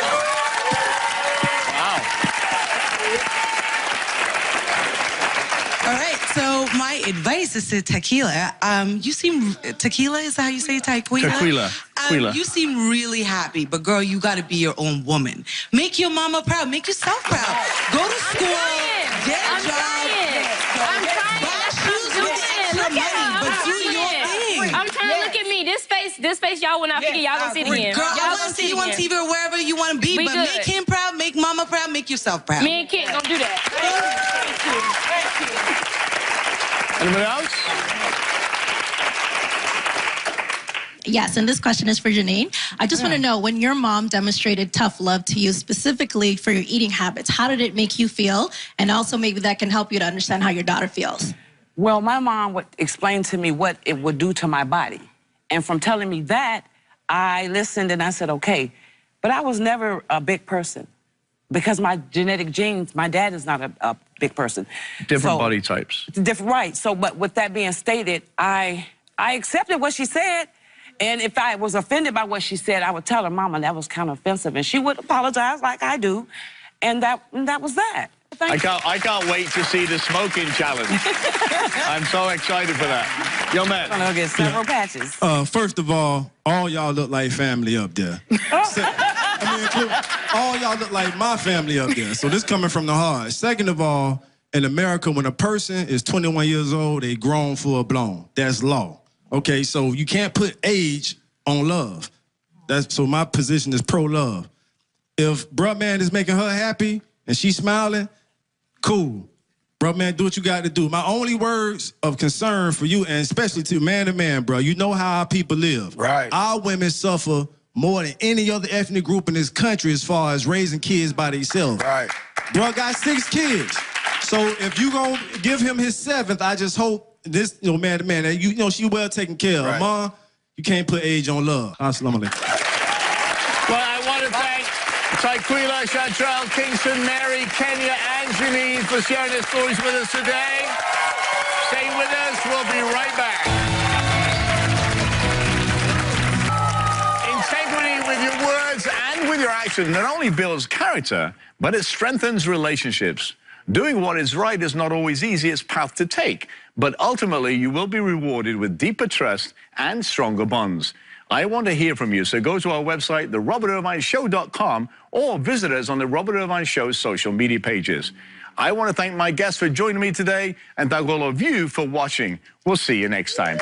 Speaker 11: All right, so my advice is to Tequila. You seem, Tequila is that how you say Tequila?
Speaker 4: Tequila.
Speaker 11: You seem really happy, but girl, you gotta be your own woman. Make your mama proud, make yourself proud. Go to school, get a job.
Speaker 6: I'm trying.
Speaker 11: Buy shoes with the extra money, but do your thing.
Speaker 6: I'm trying to look at me. This face, y'all will not forget. Y'all gonna see it again.
Speaker 11: Girl,
Speaker 6: Y'all
Speaker 11: I wanna see you on TV or wherever you wanna be,
Speaker 6: We
Speaker 11: but
Speaker 6: good.
Speaker 11: make him proud, make mama proud, make yourself proud.
Speaker 6: Me and Kit gonna do that.
Speaker 4: Anybody else?
Speaker 12: Yes, and this question is for Janine. I just want to know, when your mom demonstrated tough love to you specifically for your eating habits, how did it make you feel? And also maybe that can help you to understand how your daughter feels.
Speaker 8: Well, my mom would explain to me what it would do to my body. And from telling me that, I listened and I said, okay. But I was never a big person because my genetic genes, my dad is not a big person.
Speaker 4: Different body types.
Speaker 8: Different, right. So, but with that being stated, I accepted what she said. And if I was offended by what she said, I would tell her, Mama, that was kind of offensive. And she would apologize like I do. And that was that.
Speaker 4: I can't wait to see the smoking challenge. I'm so excited for that. Young man.
Speaker 8: I'm gonna get several patches.
Speaker 13: First of all y'all look like family up there. All y'all look like my family up there. So this coming from the heart. Second of all, in America, when a person is 21 years old, they grown full blown. That's law. Okay, so you can't put age on love. So my position is pro-love. If bruh man is making her happy and she's smiling, cool. Bruh man, do what you got to do. My only words of concern for you, and especially to man, bro, you know how our people live.
Speaker 1: Right.
Speaker 13: Our women suffer more than any other ethnic group in this country as far as raising kids by themselves.
Speaker 1: Right.
Speaker 13: Bruh got 6 kids. So if you gonna give him his 7th, I just hope this, man to man, she well taken care of.
Speaker 1: Right.
Speaker 13: Mom, you can't put age on love. Assalamu alaikum.
Speaker 4: Well, I want to thank Tyquila, Chantrell, Kingston, Mary, Kenya, and Janine for sharing their stories with us today. Stay with us. We'll be right back. Integrity with your words and with your actions not only builds character, but it strengthens relationships. Doing what is right is not always easiest path to take, but ultimately you will be rewarded with deeper trust and stronger bonds. I want to hear from you, so go to our website, therobertirvineshow.com, or visit us on the Robert Irvine Show's social media pages. I want to thank my guests for joining me today, and thank all of you for watching. We'll see you next time.